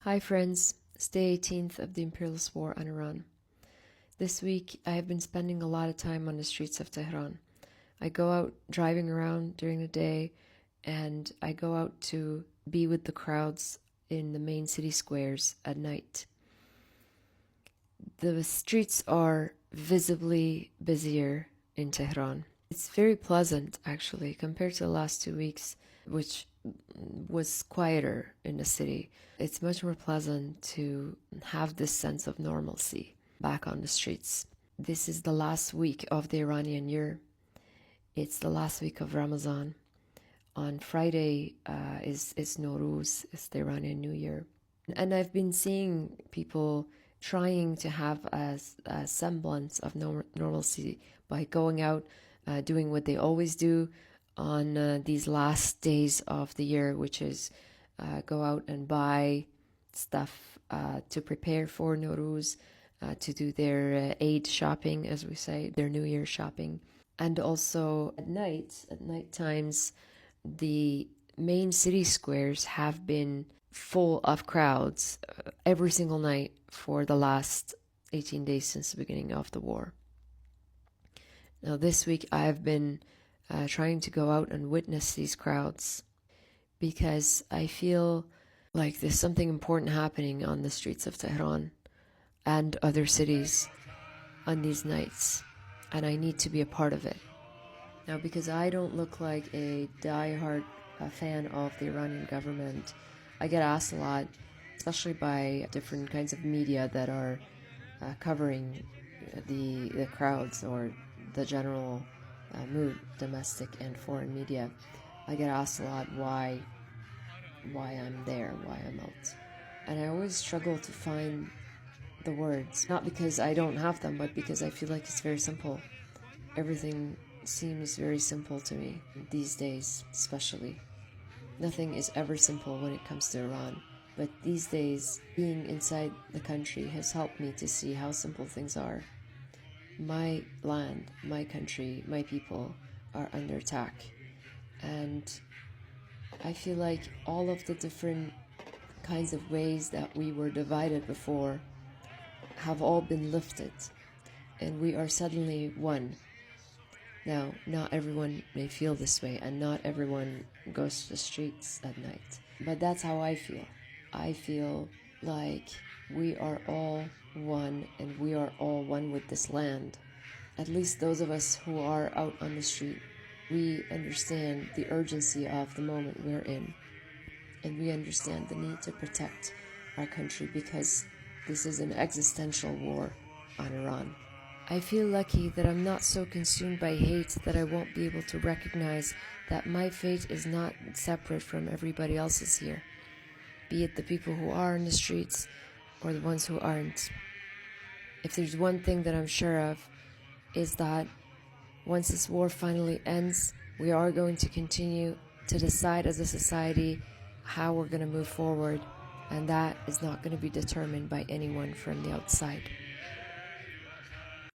Hi friends, it's day 18th of the imperialist war on Iran. This week I have been spending a lot of time on the streets of Tehran. I go out driving around during the day and I go out to be with the crowds in the main city squares at night. The streets are visibly busier in Tehran. It's very pleasant actually compared to the last 2 weeks, which was quieter in the city. It's much more pleasant to have this sense of normalcy back on the streets. This is the last week of the Iranian year. It's the last week of Ramadan. On Friday is Nowruz, it's the Iranian New Year. And I've been seeing people trying to have a semblance of normalcy by going out, doing what they always do on these last days of the year, which is go out and buy stuff to prepare for Nowruz, to do their Eid shopping, as we say, their New Year shopping. And also at night times, the main city squares have been full of crowds every single night for the last 18 days since the beginning of the war. Now this week I've been trying to go out and witness these crowds because I feel like there's something important happening on the streets of Tehran and other cities on these nights, and I need to be a part of it. Now, because I don't look like a die-hard fan of the Iranian government, I get asked a lot, especially by different kinds of media that are covering the crowds or the general mood, domestic and foreign media. I get asked a lot why I'm there, why I'm out. And I always struggle to find the words, not because I don't have them, but because I feel like it's very simple. Everything seems very simple to me these days, especially. Nothing is ever simple when it comes to Iran, but these days, being inside the country has helped me to see how simple things are. My land, my country, my people are under attack, and I feel like all of the different kinds of ways that we were divided before have all been lifted, and we are suddenly one. Now, not everyone may feel this way, and not everyone goes to the streets at night, but that's how I feel. I feel like we are all one, and we are all one with this land. At least those of us who are out on the street, we understand the urgency of the moment we're in, and we understand the need to protect our country because this is an existential war on Iran. I feel lucky that I'm not so consumed by hate that I won't be able to recognize that my fate is not separate from everybody else's here, be it the people who are in the streets or the ones who aren't. If there's one thing that I'm sure of, is that once this war finally ends, we are going to continue to decide as a society how we're going to move forward, and that is not going to be determined by anyone from the outside.